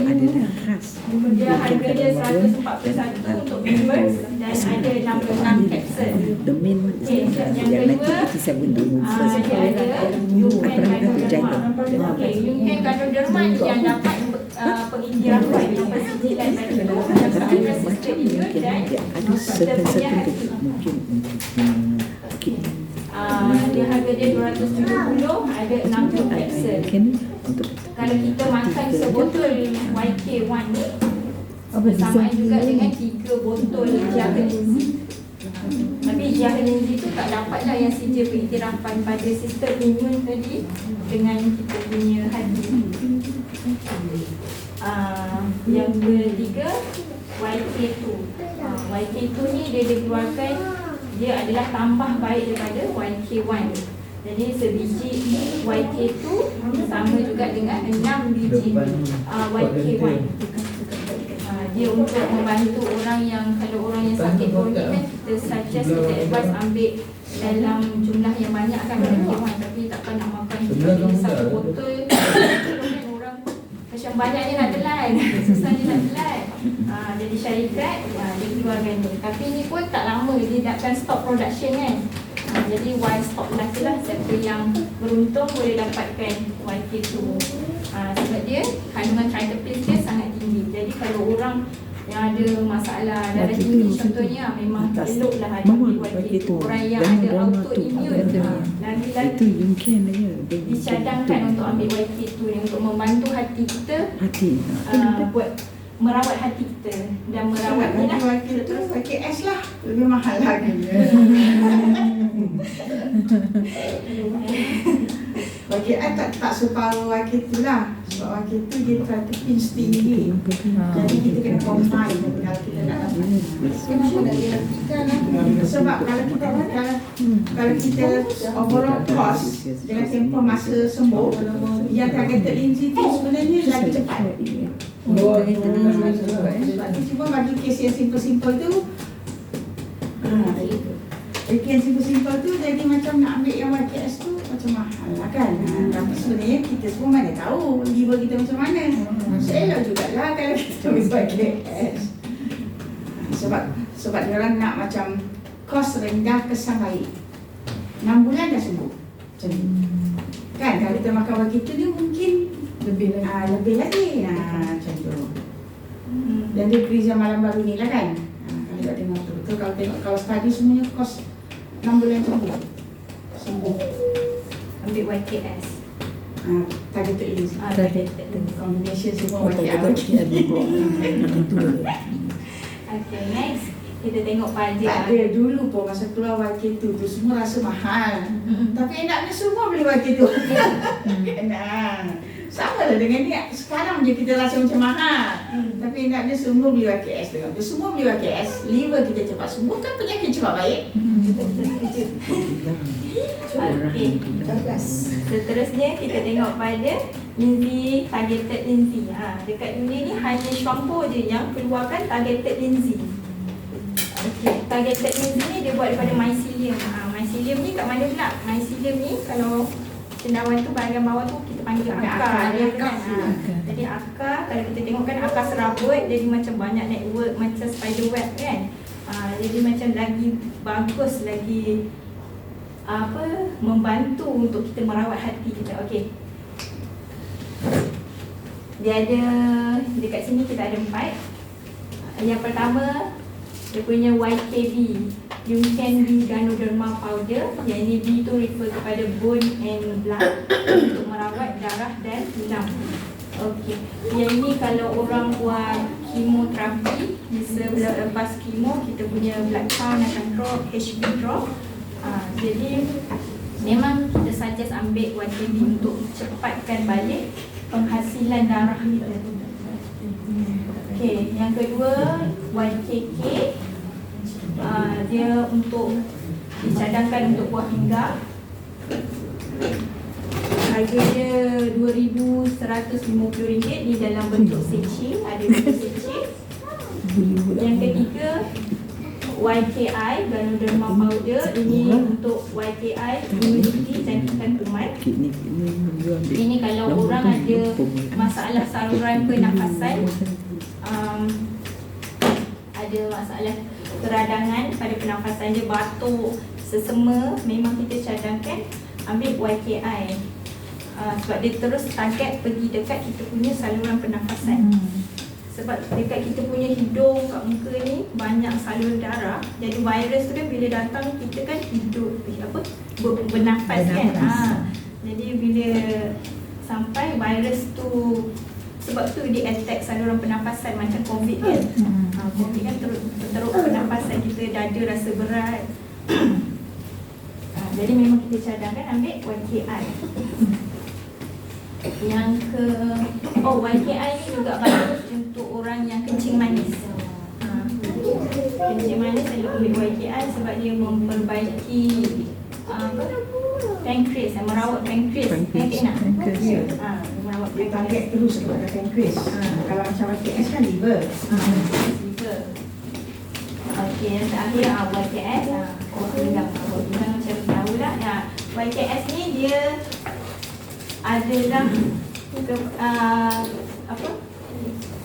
adalah khas. Dia harga dia 141 untuk members dan ada 66 kapsul. The main one is Yang kedua, 1987 the first. dia ada Yungken Ganoderma. Yungken Ganoderma yang dapat pengiktirafan yang persijilan tadi tu, yang ada sistem imun dan ada certain mungkin dia harga dia 270, ada 60 kapsul. Kalau kita makan sebotol YK1 ni, bersamaan juga dengan 3 botol jaga gizi. Tapi Jahlinzi tu tak dapatlah yang sedia pengiktirafan pada sistem imun tadi dengan kita punya hati. Yang ketiga, YK2. YK2 ni dia dikeluarkan, dia adalah tambah baik daripada YK1. Jadi sebiji YK2 sama juga dengan 6 biji YK1. Dia untuk membantu orang yang, kalau orang yang sakit kronik kan, kita suggest, kita advise ambil dalam jumlah yang banyak kan YK1, tapi takkan nak makan satu botol kan orang macam banyaknya nak telan, susahnya nak telan. Jadi syarikat dia keluarkan tu. Tapi ni pun tak lama, dia takkan stop production kan. Jadi one stop lah, siapa yang beruntung boleh dapatkan YK2. Sebab dia kandungan tritiptase dia sangat tinggi. Jadi kalau orang yang ada masalah darah tinggi contohnya, memang eloklah ada YK2. Orang yang ada autoimmune lagi-lagi Itu mungkin dia dicadangkan untuk ambil YK2 ni untuk membantu hati kita, buat merawat hati kita dan merawat ni lah. YKS lah, lebih mahal lagi. YKS tak separuh YK2 lah. Sebab YK2 dia tritiptase tinggi. Jadi kita kena combine kalau kita nak dapat. Kenapa nak dihentikan lah? Sebab kalau kita overall cost dengan tempoh masa sembuh, yang targeted Lindsay tu sebenarnya lagi cepat. Sebab tu cuma bagi kes yang simple-simple tu, yang simple-simple tu jadi macam nak ambil yang YKS tu macam mahal lah kan. Tapi sebenarnya kita semua mana tahu liver kita macam mana. Selok jugalah kalau kita ambil YKS. Sebab diorang nak macam kos rendah kesan baik. 6 bulan dah sembuh macam ni kan. Kalau kita makan YK2 ni mungkin lebih lagi macam tu. Dan dia krisis malam baru ni lah kan. Kalau tak tengok betul, kalau tengok kalau study semuanya kos 6 bulan sembuh. Ambil YKS. Targeted Lindsay. Combination semua YKS. Okay, next kita tengok pada Tak ada dulu pun masa keluar YK2 tu semua rasa mahal. Tapi enaknya semua beli YK2. Enak. Sama lah dengan ni. Sekarang je kita rasa macam mahal. Tapi enaknya semua beli YKS. Tengok semua beli YKS, liver kita cepat sembuh kan, penyakit cepat baik. Okay. Seterusnya kita tengok pada Lindsay, targeted Lindsay. Dekat dunia ni hanya shampoo je yang keluarkan targeted Lindsay. Okay. Targeted Lindsay ni dia buat daripada mycelium. Mycelium ni kat mana pula? Mycelium ni kalau cendawan tu bahagian bawah tu kita panggil akar dia kan. Jadi akar, kalau kita tengok kan akar serabut, jadi macam banyak network macam spider web kan. Jadi macam lagi bagus, lagi membantu untuk kita merawat hati kita. Okey. Dia ada dekat sini kita ada 4. Yang pertama dia punya YKB, Yunken B Ganoderma powder. Yang ini B tu refer kepada bone and blood untuk merawat darah dan tulang. Okey. Yang ini kalau orang buat kemoterapi, bisa lepas kemo kita punya blood count akan drop, HB drop. Jadi memang kita suggest ambil YKB untuk cepatkan balik penghasilan darah kita. Okey, yang kedua YKK, dia untuk dicadangkan untuk buah hingga. Harganya RM2,150 di dalam bentuk sachet, ada 2 sachet. Yang ketiga YKI Ganoderma powder, ini untuk YKI immunity dan kuman. Ini kalau orang ada masalah saluran pernafasan, ada masalah keradangan pada pernafasan dia, batuk, sesema, memang kita cadangkan ambil YKI. Sebab dia terus target pergi dekat kita punya saluran pernafasan. Sebab dekat kita punya hidung, kat muka ni banyak saluran darah. Jadi virus tu dia bila datang kita kan hidup bernafas kan. Jadi bila sampai virus tu, sebab tu dia attack saluran pernafasan macam COVID kan. COVID kan teruk pernafasan kita dada rasa berat. Jadi memang kita cadangkan ambil YKI. Yang ke YKI ni juga bagus untuk orang yang kencing manis. Kencing manis selalu ambil YKI sebab dia memperbaiki pankreas, merawat pankreas. Pankreas. Merawat Dia pankreas. target terus kepada pankreas. Kalau macam YKS kan liver. Liver. Okey, yang terakhir YKS. Kita macam tahu lah. YKS ni dia adalah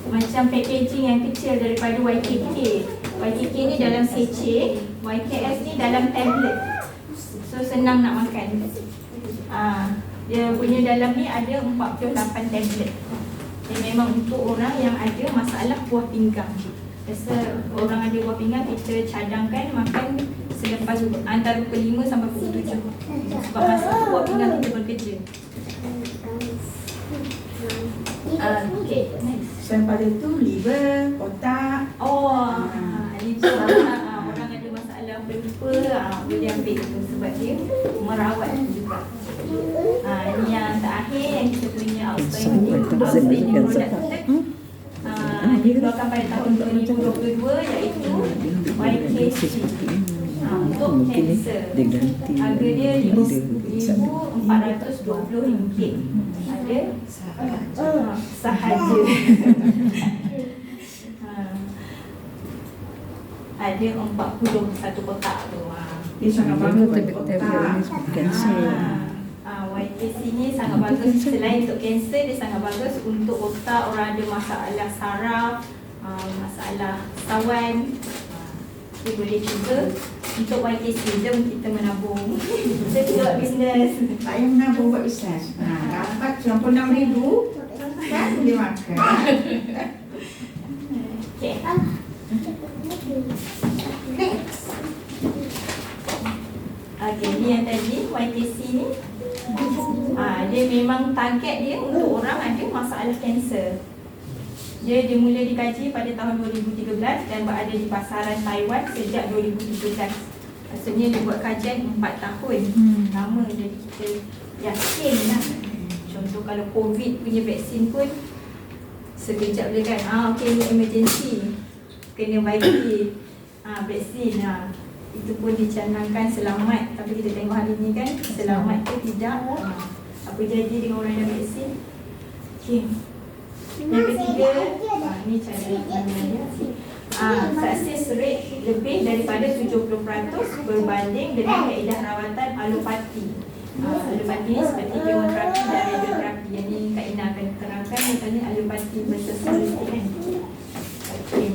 macam packaging yang kecil daripada YKK. YKK ni dalam sachet, YKS ni dalam tablet. So senang nak makan. Dia punya dalam ni ada 48 tablet. Dia memang untuk orang yang ada masalah buah pinggang. Biasa orang ada buah pinggang, kita cadangkan makan selepas antara pukul 5 sampai pukul 7. Sebab masa tu buah pinggang kita bekerja. Okay, next. Pada tu liver, otak. Liver. Orang ada masalah pelupa, boleh ambil tu sebab dia merawat juga. Ini yang terakhir yang kita punya outstanding product kita. Dikeluarkan pada tahun 2022 iaitu YKC untuk kanser. Harga dia RM5,420. Ada sahaja. Ada 41 kotak tu. Dia sangat bagus untuk otak. kanser. YKC ni sangat bagus. Selain untuk kanser, dia sangat bagus untuk otak. Orang ada masalah saraf, masalah sawan. Dia boleh cuba. Untuk YKC, jom kita menabung. Kita buat bisnes. Tak payah menabung buat bisnes. Dapat RM96,000 kan boleh makan. Okay. Next. Okay, ni yang tadi YKC ni. Dia memang target dia untuk orang ada masalah kanser. Dia dimula dikaji pada tahun 2013 dan berada di pasaran Taiwan sejak 2017. Maksudnya dia buat kajian 4 tahun. Lama, jadi kita yakin lah. Contoh kalau COVID punya vaksin pun sekejap dia kan, okey ni emergency, kena bagi vaksin. Itu pun dicanangkan selamat. Tapi kita tengok hari ni kan, selamat ke tidak, apa jadi dengan orang yang vaksin. Okey. Yang ketiga, ni cadangan success rate lebih daripada 70% berbanding dengan kaedah rawatan alopati. Alopati ni seperti kemoterapi dan radioterapi. Yang ni Kak Ina akan terangkan misalnya alopati versus holistic kan. Okay.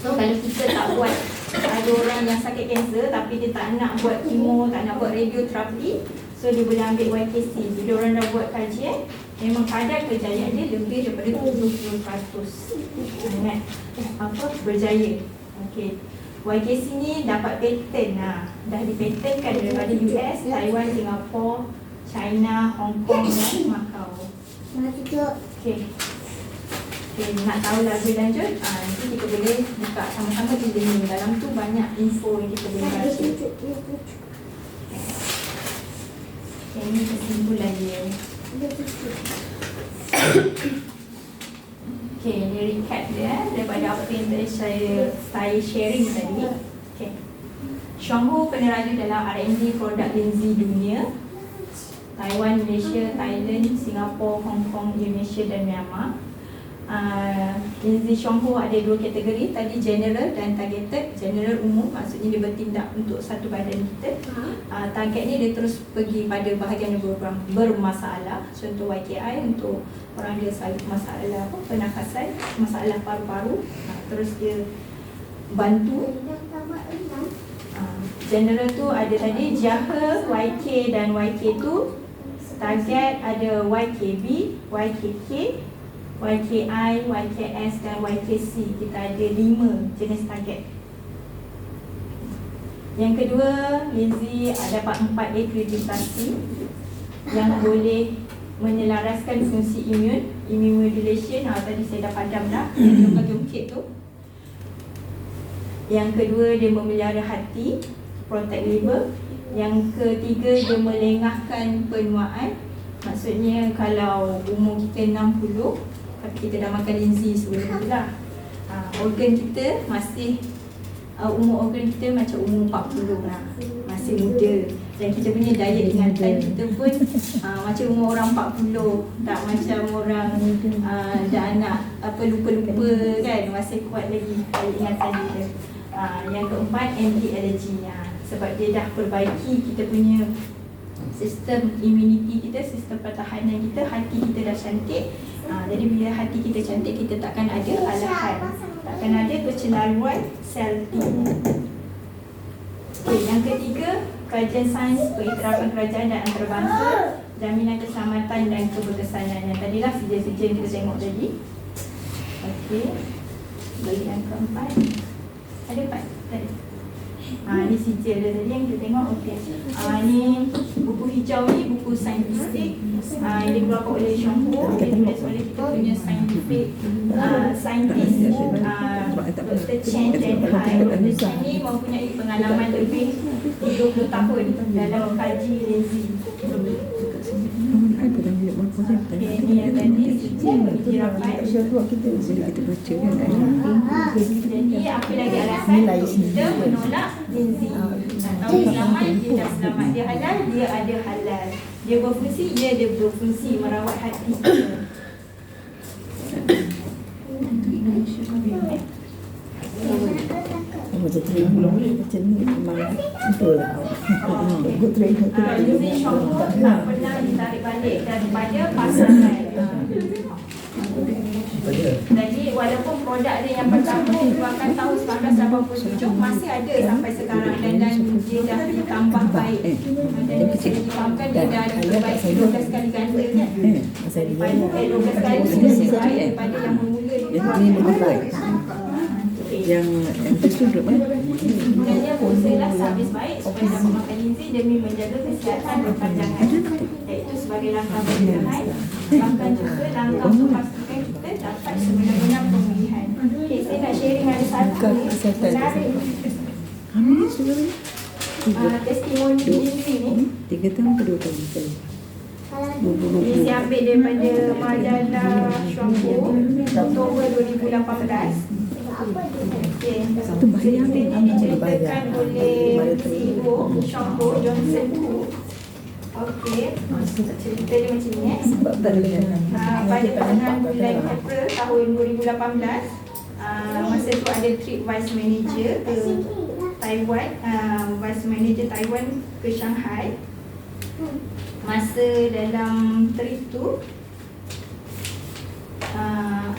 So kalau kita tak buat, ada orang yang sakit kanser tapi dia tak nak buat kemo, tak nak buat radioterapi, so dia boleh ambil YKC. Bila orang dah buat kajian, memang kadar kejayaan dia lebih daripada 70%. Sangat berjaya. Okey. YKC ni dapat patent. Dah dipatenkan daripada US, Taiwan, Singapura, China, Hong Kong dan Macau. Okey. Okay, nak tahu lagi lanjut, nanti kita boleh buka sama-sama di sini. Dalam tu banyak info yang kita boleh baca. Okay, ini kesimpulan dia. Okay, ini recap dia daripada apa yang tadi saya sharing tadi. Okay. Xionghu peneraju dalam R&D produk linzi dunia. Taiwan, Malaysia, Thailand, Singapura, Hong Kong, Indonesia dan Myanmar. Linzi Xionghu ada 2 kategori, tadi general dan targeted. General umum, maksudnya dia bertindak untuk satu badan kita. Target ni dia terus pergi pada bahagian yang bermasalah. Contoh YKI untuk orang dia selalu masalah pernafasan, masalah paru-paru. Terus dia bantu. General tu ada tadi JAHA, YK dan YK2. Target ada YKB, YKK, YKI, YKS dan YKC. Kita ada 5 jenis target. Yang kedua, linzi dapat 4 akreditasi yang boleh menyelaraskan fungsi imun, immune modulation. Tadi saya dah padam dah, jungkit tu. Yang kedua, dia memelihara hati, protect liver. Yang ketiga, dia melengahkan penuaan. Maksudnya kalau umur kita 60 tapi kita dah makan linzi sebelum tu lah, organ kita masih umur organ kita macam umur 40 lah, masih muda. Dan kita punya daya ingatan kita pun macam umur orang 40, tak macam orang dah anak lupa-lupa kan, masih kuat lagi daya ingatan kita. Yang keempat, anti-allergy, sebab dia dah perbaiki kita punya sistem immunity kita, sistem pertahanan kita. Hati kita dah cantik, jadi bila hati kita cantik, kita takkan ada alahan, takkan ada kecelaruan sel T. Okay, yang ketiga, kajian sains, pengiktirafan kerajaan dan antarabangsa, jaminan keselamatan dan keberkesanan. Yang tadilah sejen-sejen kita tengok tadi. Okey, bagi yang keempat, ada 4 tadi. Ni sijil dia tadi yang kita tengok. Okey. Ni buku hijau ni buku saintifik. Ini dikeluarkan oleh Shanghu. Dia tulis oleh kita punya saintifik saintis Dr. Chen Chen Hai. Dr. Chen ni mempunyai pengalaman lebih 30 tahun dalam mengkaji linzi. Okay, ni yang tadi sijil pengiktirafan. Kita baca kan. Jadi apa lagi alasan kita menolak linzi? Tahu selamat, dia dah selamat. Dia halal, dia ada halal. Dia berfungsi, dia ada berfungsi merawat hati kita. Macam ni memang betul lah. Linzi Shanghu tak pernah ditarik balik daripada pasaran. Jadi walaupun produk dia yang pertama dikeluarkan tahun 1987 masih ada sampai sekarang, dan dia dah ditambah baik. Dan bisa difahamkan dia dah diperbaiki 12 kali ganda kan. Daripada 12 kali lebih baik daripada yang bermula dikeluarkan. Yang tersudut Sebenarnya usahalah servis baik supaya dapat makan linzi demi menjaga kesihatan berpanjangan, iaitu sebagai langkah pencegahan, bahkan juga langkah memastikan kita dapat sebenar-benar pemulihan. Okay, saya nak sharing ada satu menarik testimoni linzi ni. 3 tahun ke 2 tahun sekali. Ini saya ambil daripada majalah Shanghu Oktober 2018. Okay. Cerita ini diceritakan oleh CEO Shanghu Johnson Tu. Okey, cerita dia macam ni pada pertengahan bulan April tahun 2018, masa tu ada trip vice manager ke Taiwan, vice manager Taiwan ke Shanghai. Masa dalam trip tu,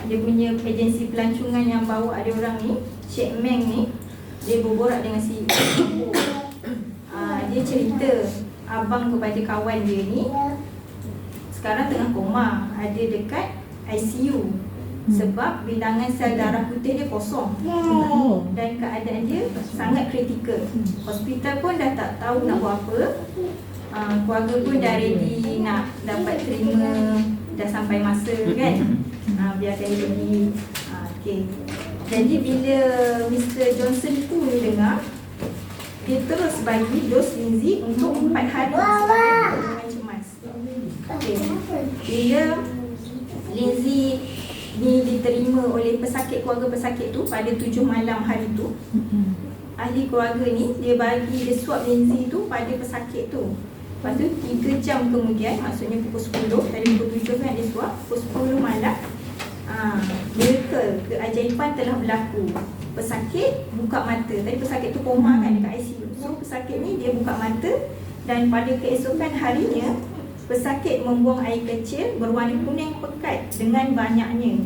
dia punya agensi pelancongan yang bawa ada orang ni, Cik Meng ni, dia berborak dengan si dia cerita abang kepada kawan dia ni sekarang tengah koma, ada dekat ICU sebab bilangan sel darah putih dia kosong dan keadaan dia sangat kritikal. Hospital pun dah tak tahu nak buat apa. Keluarga pun dah ready nak dapat terima, dah sampai masa kan, biarkan dia pergi. Okay. Jadi bila Mr. Johnson tu dengar, dia terus bagi dos linzi untuk 4 hari sebagai perlindungan cemas. Okay. Bila linzi ni diterima oleh pesakit, keluarga pesakit tu pada 7 malam hari tu, ahli keluarga ni dia swab linzi tu pada pesakit tu. Lepas tu 3 jam kemudian, maksudnya pukul 10, tadi pukul 7 kan dia swab, pukul 10 malam, miracle, keajaiban telah berlaku. Pesakit buka mata. Tadi pesakit tu koma kan dekat ICU. So pesakit ni dia buka mata, dan pada keesokan harinya pesakit membuang air kecil berwarna kuning pekat dengan banyaknya.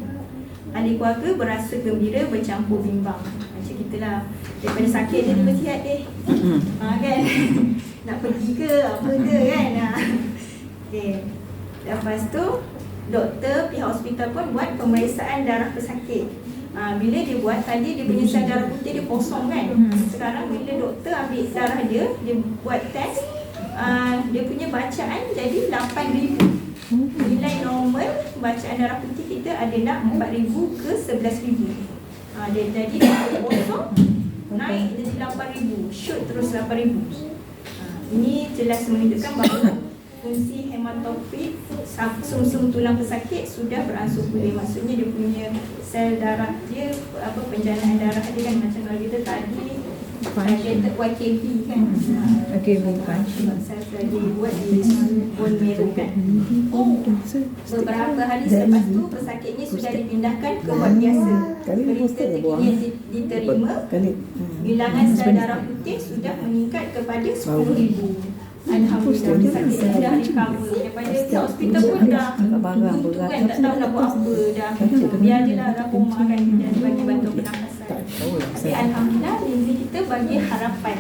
Ahli keluarga berasa gembira bercampur bimbang. Macam kita lah, daripada sakit dia tiba sihat kan. Nak pergi ke apa ke kan. Okay. Lepas tu doktor, pihak hospital pun buat pemeriksaan darah pesakit. Bila dia buat, tadi dia punya sel darah putih dia kosong kan. Sekarang bila doktor ambil darah dia buat test, dia punya bacaan jadi 8,000. Nilai normal bacaan darah putih kita adalah 4,000 ke 11,000. Dia jadi dia kosong naik jadi 8,000, shoot terus 8,000. Ini jelas menunjukkan bahawa fungsi hematokrit sumsum tulang pesakit sudah beransur pulih. Maksudnya dia punya sel darah dia, penjanaan darah dia kan macam kalau kita tadi targeted YKB kan. Okey, bukan. Sel-sel dia buat di bone marrow kan. Beberapa hari selepas tu pesakitnya sudah dipindahkan ke ward biasa. Berita terkini yang diterima, bilangan sel darah putih sudah meningkat kepada 10,000. Alhamdulillah, pesakit sudah recover. Daripada hospital pun dah tutup kan, tak tahu nak buat apa dah. Biar je lah rumah kan, dan bagi bantuan pernafasan. Tapi Alhamdulillah, Lindsay kita bagi harapan.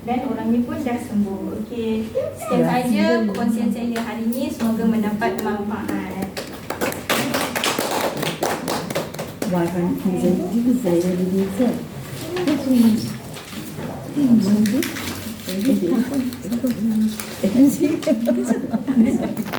Dan orangnya pun dah sembuh. Okey, sekian saja perkongsian saya hari ini. Semoga mendapat manfaat. Why can't you say that it is so? That's what